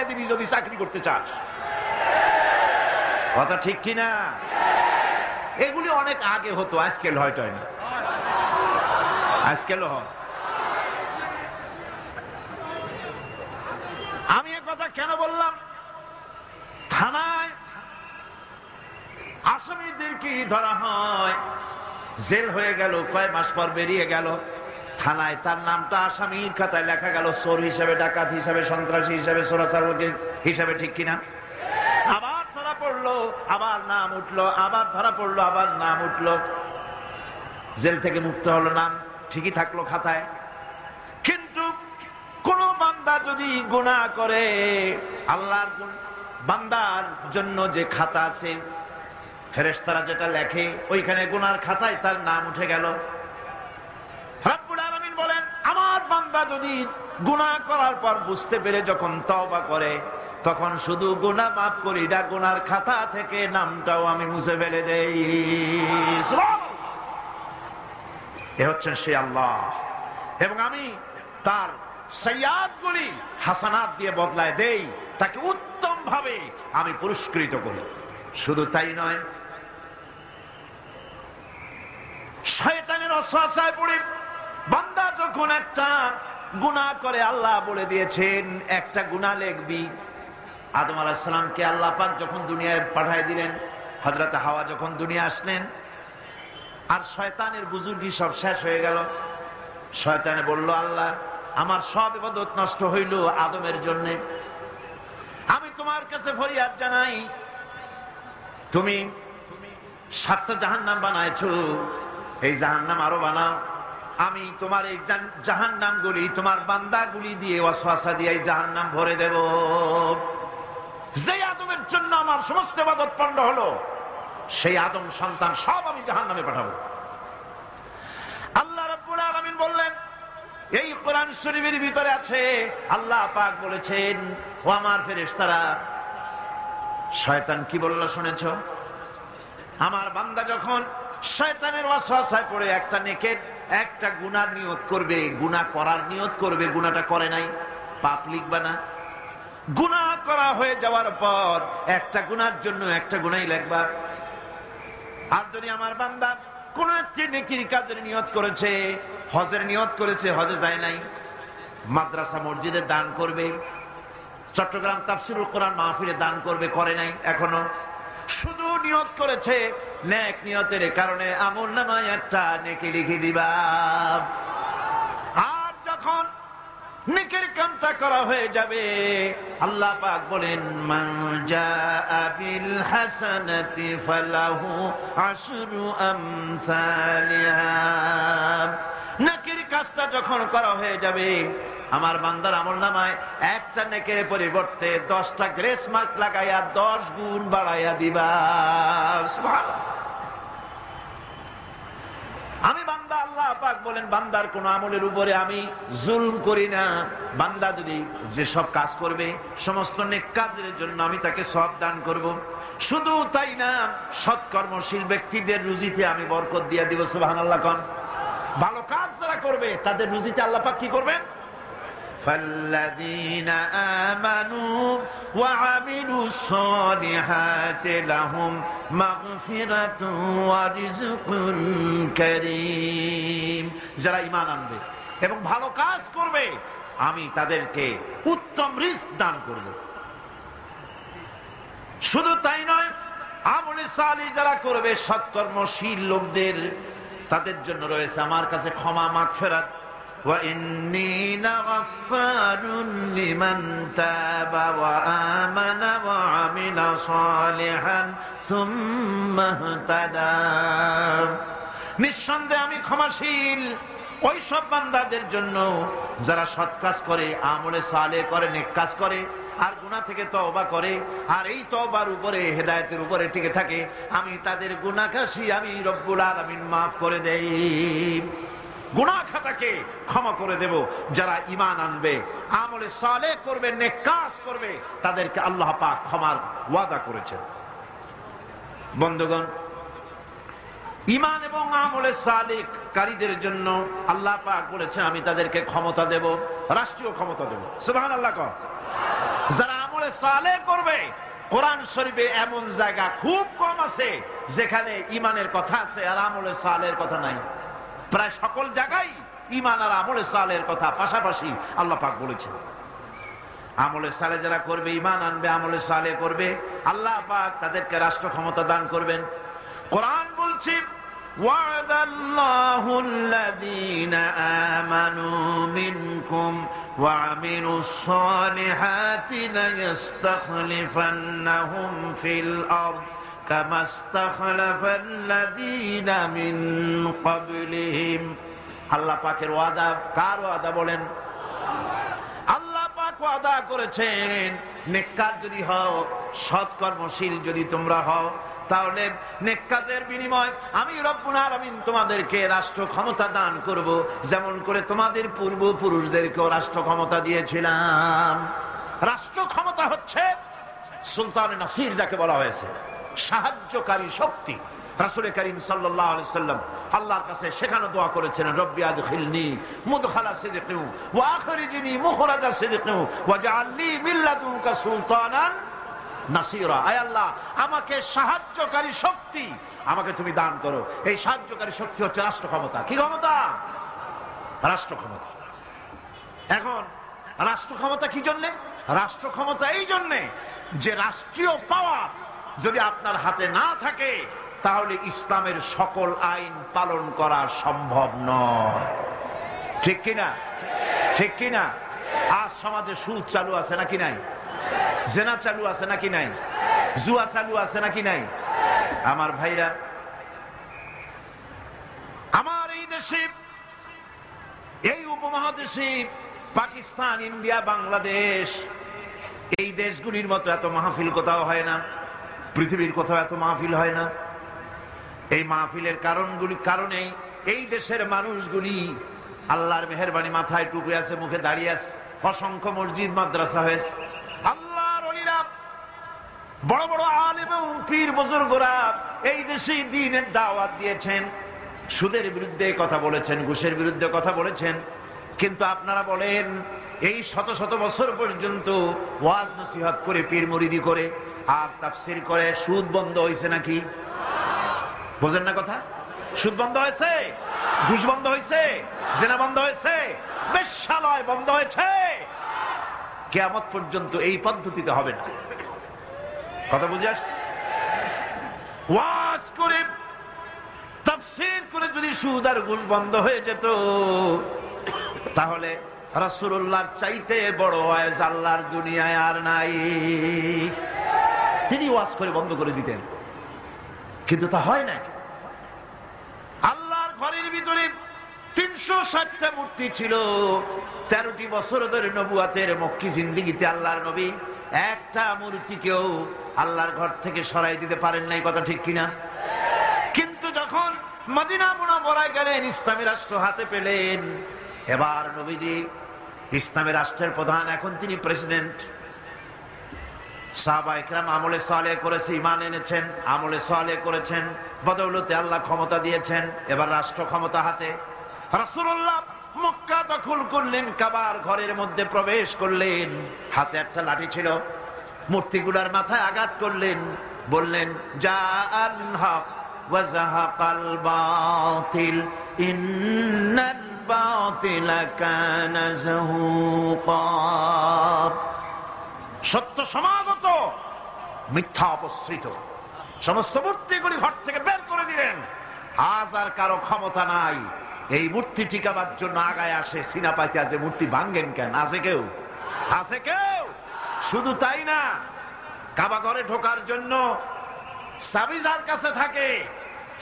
ফালাইয়া দিবি যদি চাকরি করতে চাস। কথা ঠিক কিনা? এগুলি অনেক আগে হতো, আজকাল হয়তো না, আজকাল হয়। আমি এ কথা কেন বললাম? থানায় আসামিদেরকে ধরা হয়, জেল হয়ে গেল, কয় মাস পর বেরিয়ে গেল, থানায় তার নামটা আসামির খাতায় লেখা গেল চোর হিসাবে, ডাকাত হিসাবে, সন্ত্রাসী হিসাবে, চোরাচার হিসাবে, ঠিক কিনা? আবার ধরা পড়লো, আবার নাম উঠলো, আবার ধরা পড়লো, আবার নাম উঠলো, জেল থেকে মুক্ত হলো, নাম ঠিকই থাকলো খাতায়। কিন্তু কোন বান্দা যদি গুনাহ করে, আল্লাহর বান্দার জন্য যে খাতা আছে, ফেরেশতারা যেটা লেখে, ওইখানে গুনার খাতায় তার নাম উঠে গেল। রব্বুল আলামিন বলেন, আমার বান্দা যদি গুনাহ করার পর বুঝতে পেরে যখন তওবা করে, তখন শুধু গুনাহ মাফ করি না, গুনার খাতা থেকে নামটাও আমি মুছে ফেলে দেই। এ হচ্ছেন সে আল্লাহ। এবং আমি তার সাইয়্যাতগুলি হাসানাত দিয়ে বদলায় দেই, তাকে উত্তম ভাবে আমি পুরস্কৃত করি। শুধু তাই নয়, শয়তানের ওয়াসওয়াসায় পড়ে বান্দা যখন একটা গুনাহ করে, আল্লাহ বলে দিয়েছেন একটা গুনাহ লিখবি। আদম আলাইহিস সালামকে আল্লাহ পাক যখন দুনিয়ায় পাঠিয়ে দিলেন, হযরত হাওয়া যখন দুনিয়া আসলেন, আর শয়তানের বুজুর্গি সব শেষ হয়ে গেল। শয়তানে বলল, আল্লাহ আমার সব ইবাদত নষ্ট হইল আদমের জন্য, আমি তোমার কাছে ফরিয়াদ জানাই, তুমি 7টা জাহান্নাম বানাইছো, এই জাহান্নাম আরো বানাও। আমি তোমার এই জাহান্নামগুলি তোমার বান্দাগুলি দিয়ে ওয়াসওয়াসা দিয়ে এই জাহান্নাম ভরে দেব। যে আদমের জন্য আমার সমস্ত ইবাদত পণ্ড হলো, সেই আদম সন্তান সব আমি জাহান্নামে পাঠাবো। আল্লাহ রাব্বুল আলামিন বললেন, এই কোরআন শরীফের ভিতরে আছে, আল্লাহ পাক বলেছেন, ও আমার ফেরেশতারা, শয়তান কি বলল শুনেছো? আমার বান্দা যখন শয়তানের ওয়াসওয়াসায় পড়ে একটা নেকের একটা গুনাহ নিয়ত করবে, গুনাহ করার নিয়ত করবে, গুনাহটা করে নাই, পাপ লিখবা না। গুনাহ করা হয়ে যাওয়ার পর একটা গুনার জন্য একটা গুনাহই লিখবা। আর যদি আমার বান্দা কোন একটি নেকির কাজের নিয়ত করেছে, হজের নিয়ত করেছে, হজে যায় নাই, মাদ্রাসা মসজিদে দান করবে, চট্টগ্রাম তাফসিরুল কোরআন মাহফিলে দান করবে, করে নাই এখনো, শুধু নিয়ত করেছে, নেক নিয়তের কারণে আমলনামায় একটা নেকি লিখে দিবা। আর যখন নেকের কামটা করা হয়ে যাবে, আল্লাহ পাক বলেন, মান জাআ বিল হাসানাতি ফালাহু আশরু আমসালিহা। নেকের কাজটা যখন করা হয়ে যাবে, আমার বান্দার আমলনামায় একটা নেকের পরিবর্তে 10টা গ্রেস মার্ক লাগাইয়া 10 গুণ বাড়াইয়া দিবা। সুবহানাল্লাহ। আমি বান্দা, আল্লাহ পাক বলেন, বান্দার কোন আমলের উপরে আমি জুলম করি না। বান্দা যদি যে সব কাজ করবে, সমস্ত নেক কাজের জন্য আমি তাকে সওয়াব দান করব। শুধু তাই না, সৎকর্মশীল ব্যক্তিদের রুজিতে আমি বরকত দিয়ে দিব। সুবহানাল্লাহ কোন। ভালো কাজ যারা করবে তাদের রুজিতে আল্লাহ পাক কি করবেন? فالذين آمنوا وعملوا الصالحات لهم مغفرة ورزق كريم। যারা ঈমান আনবে এবং ভালো কাজ করবে, আমি তাদেরকে উত্তম রিজক দান করব। শুধু তাই নয়, আমলে সালিহ যারা করবে, সৎকর্মশীল লোকদের, তাদের জন্য রয়েছে আমার কাছে ক্ষমা, মাগফিরাত। وَإِنِّي لَغَفَّارٌ لِمَنْ تَابَ وَآمَنَ وَعَمِلَ صَالِحًا ثُمَّ اهْتَدَى। নিঃসন্দেহে আমি ক্ষমাশীল ওই সব বান্দাদের জন্য যারা সৎ কাজ করে, আমলে সালেহ করে, নেক কাজ করে, আর গুনাহ থেকে তওবা করে, আর এই তওবার উপরে, হেদায়েতের উপরে টিকে থাকে, আমি তাদের গুনাহ কাশি আমি রব্বুল আলামিন মাফ করে দেই। গুনাহ খাতাকে ক্ষমা করে দেব। যারা ঈমান আনবে, আমলে সালেহ করবে, নেক কাজ করবে, তাদেরকে আল্লাহ পাক ক্ষমার ওয়াদা করেছেন। বন্ধুগণ, ঈমান এবং আমলে সালেহ কারীদের জন্য আল্লাহ পাক বলেছেন, আমি তাদেরকে ক্ষমতা দেব, রাষ্ট্রীয় ক্ষমতা দেব। সুবহানাল্লাহ। যারা আমলে সালেহ করবে। কোরআন শরীফে এমন জায়গা খুব কম আছে যেখানে ঈমানের কথা আছে আর আমলে সালেহের কথা নাই। প্রায় সকল জায়গায় ঈমান আর আমলে সালেহের কথা পাশাপাশি আল্লাহ পাক বলেছেন। আমলে সালেহ যারা করবে, ঈমান আনবে, আমলে সালেহ করবে, আল্লাহ পাক তাদেরকে রাষ্ট্র ক্ষমতা দান করবেন। কোরআন বলছে وعد الله الذين آمنوا منكم وعملوا الصالحات ليستخلفنهم في الأرض كما استخلف الذين من قبلهم। আল্লাহ পাকের ওয়াদা, কার ওয়াদা বলেন? আল্লাহ পাক ওয়াদা করেছেন, নেককার যদি হও, সৎকর্মশীল যদি তোমরা হও, তাহলে নেক কাজের বিনিময় আমি রব্বুল আলামিন তোমাদেরকে রাষ্ট্র ক্ষমতা দান করব, যেমন করে তোমাদের পূর্বপুরুষদেরকেও রাষ্ট্র ক্ষমতা দিয়েছিলাম। রাষ্ট্র ক্ষমতা হচ্ছে সুলতানে নাসির যাকে বলা হয়েছে, সাহায্যকারী শক্তি। রাসূল করিম সাল্লাল্লাহু আলাইহি সাল্লাম আল্লাহর কাছে সেখানে দোয়া করেছেন, রব্বি আদখিলনি মুদখালা সিদকিন ওয়া আখরিজনি মুখরাজা সিদকিন ওয়াজআলনি মিন লাদুনকা সুলতানান নাসিরা। আয় আল্লাহ, আমাকে সাহায্যকারী শক্তি আমাকে তুমি দান করো। এই সাহায্যকারী শক্তি হচ্ছে রাষ্ট্র ক্ষমতা। কি ক্ষমতা? রাষ্ট্র ক্ষমতা। এখন রাষ্ট্র ক্ষমতা কি জন্যে? রাষ্ট্র ক্ষমতা এই জন্যে যে রাষ্ট্রীয় পাওয়ার যদি আপনার হাতে না থাকে তাহলে ইসলামের সকল আইন পালন করা সম্ভব নয়। ঠিক কিনা? ঠিক কিনা? আজ সমাজে সুদ চালু আছে নাকি নাই? জেনা চালু আছে নাকি নাই? জুয়া চালু আছে নাকি নাই? আমার ভাইরা, আমার এই দেশে, এই উপমহাদেশে পাকিস্তান, ইন্ডিয়া, বাংলাদেশ, এই দেশগুলির মতো এত মাহফিল কোথাও হয় না। পৃথিবীর কোথাও এত মাহফিল হয় না। এই মাহফিলের কারণেই এই দেশের মানুষগুলি আল্লাহর মেহেরবানি, মাথায় টুপি আছে, মুখে দাঁড়িয়ে আছে, অসংখ্য মসজিদ মাদ্রাসা হয়েছে। আল্লাহর ওলিরা, বড় বড় আলেম এবং পীর বুজুর্গরা এই দেশে দ্বীনের দাওয়াত দিয়েছেন, সুদের বিরুদ্ধে কথা বলেছেন, ঘুষের বিরুদ্ধে কথা বলেছেন। কিন্তু আপনারা বলেন, এই শত শত বছর পর্যন্ত ওয়াজ নসিহত করে, পীর মুরিদি করে আর তাফসীর করে সুদ বন্ধ হয়েছে নাকি? বোঝেন না কথা? সুদ বন্ধ হয়েছে? ঘুষ বন্ধ হয়েছে? জেনা বন্ধ হয়েছে? বেশ্যালয় বন্ধ হয়েছে? কিয়ামত পর্যন্ত এই পদ্ধতিতে হবে না। কথা বুঝে আসছে? ওয়াজ করে, তাফসীর করে যদি সুদ আর ঘুষ বন্ধ হয়ে যেত, তাহলে রাসূলুল্লাহর চাইতে বড় ওয়াজ আল্লাহর দুনিয়ায় আর নাই। তিনি ওয়াজ করে বন্ধ করে দিতেন, কিন্তু তা হয় না। আল্লাহর ঘরের ভিতরে 360টা মূর্তি ছিল। 13টি বছর ধরে নবুয়াতের মক্কি জিন্দেগিতে আল্লাহর নবী একটা মূর্তিকেও আল্লাহর ঘর থেকে সরাই দিতে পারেন নাই। কথা ঠিক কিনা? কিন্তু যখন মদিনা মুনাওয়ারায় গেলেন, ইসলামী রাষ্ট্র হাতে পেলেন, এবার নবীজি ইসলামী রাষ্ট্রের প্রধান, এখন তিনি প্রেসিডেন্ট। সাহাবায়ে কেরাম আমলে সালেহ করেছে, ঈমান এনেছেন, আমলে সালেহ করেছেন, বদৌলতে আল্লাহ ক্ষমতা দিয়েছেন। এবার রাষ্ট্র ক্ষমতা হাতে। রাসূলুল্লাহ মক্কা দখল করলেন, কাবার ঘরের মধ্যে প্রবেশ করলেন, হাতে একটা লাঠি ছিল, মূর্তিগুলার মাথায় আঘাত করলেন, বললেন, জাআল হক ওয়া যাহাকাল বাতিল ইন্নাল বাতিলা কানা যাহুকা। সত্য সমাগত, মিথ্যা অপসৃত। সমস্ত মূর্তিগুলি ঘর থেকে বের করে দিলেন। আজ আর কারো ক্ষমতা নাই এই মূর্তি টিকাবার জন্য আগায় আসে সিনা পাইতে, আছে মূর্তি ভাঙ্গেন কেন? আছে কেউ? আছে কেউ? শুধু তাই না, কাবা ঘরে ঢোকার জন্য চাবি যার কাছে থাকে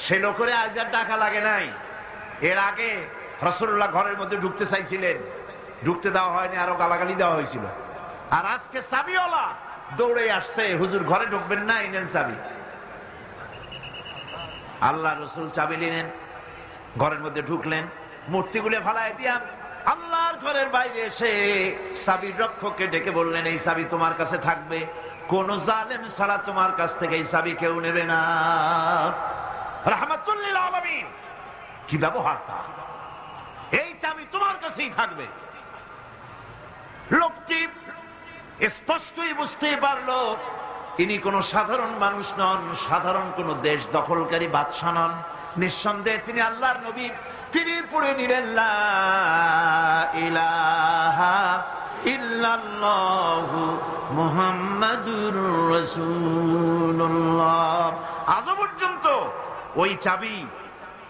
সে লোকের আজ আর টাকা লাগে নাই। এর আগে রাসূলুল্লাহ ঘরের মধ্যে ঢুকতে চাইছিলেন, ঢুকতে দেওয়া হয়নি, আরো গালাগালি দেওয়া হয়েছিল। আর আজকে চাবিওয়ালা দৌড়ে আসছে, হুজুর ঘরে ঢুকবেন না, এনেন চাবি। আল্লাহ রসুল চাবি নিলেন, ঘরের মধ্যে ঢুকলেন, মূর্তিগুলো ফালায় দিয়া আল্লাহর ঘরের বাইরে এসে চাবির রক্ষককে ডেকে বললেন, এই চাবি তোমার কাছে থাকবে, কোন জালেম ছাড়া তোমার কাছ থেকে এই চাবি কেউ নেবে না। রাহমাতুল লিল আলামিন, কি ব্যবহার তার! এই চাবি তোমার কাছেই থাকবে। লোকটি স্পষ্টই বুঝতে পারলো ইনি কোন সাধারণ মানুষ নন, সাধারণ কোন দেশ দখলকারী বাদশা নন। নিঃসন্দেহে তিনি আল্লাহর নবী। তিনি পড়ে নিলেন লা ইলাহা ইল্লাল্লাহু মুহাম্মাদুর রাসূলুল্লাহ। আজ পর্যন্ত ওই চাবি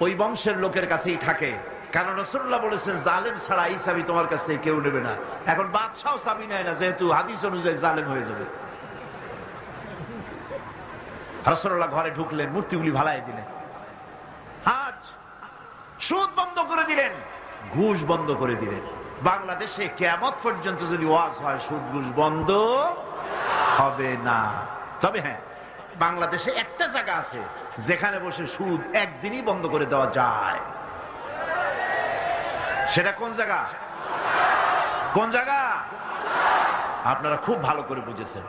ওই বংশের লোকের কাছেই থাকে, কারণ রাসূলুল্লাহ বলেছেন জালেম ছাড়া এই চাবি তোমার কাছ থেকে কেউ নেবে না। এখন বাদশাও চাবি নেয় না, যেহেতু হাদিস অনুযায়ী জালেম হয়ে যাবে। রাসূলুল্লাহ ঘরে ঢুকলেন, মূর্তিগুলি ভালাই দিলেন, আজ সুদ বন্ধ করে দিলেন, ঘুষ বন্ধ করে দিলেন। বাংলাদেশে কিয়ামত পর্যন্ত যদি ওয়াজ হয় সুদ ঘুষ বন্ধ হবে না। তবে হ্যাঁ, বাংলাদেশে একটা জায়গা আছে যেখানে বসে সুদ একদিনই বন্ধ করে দেওয়া যায়। সেটা কোন জায়গা? কোন জায়গা? আপনারা খুব ভালো করে বুঝেছেন।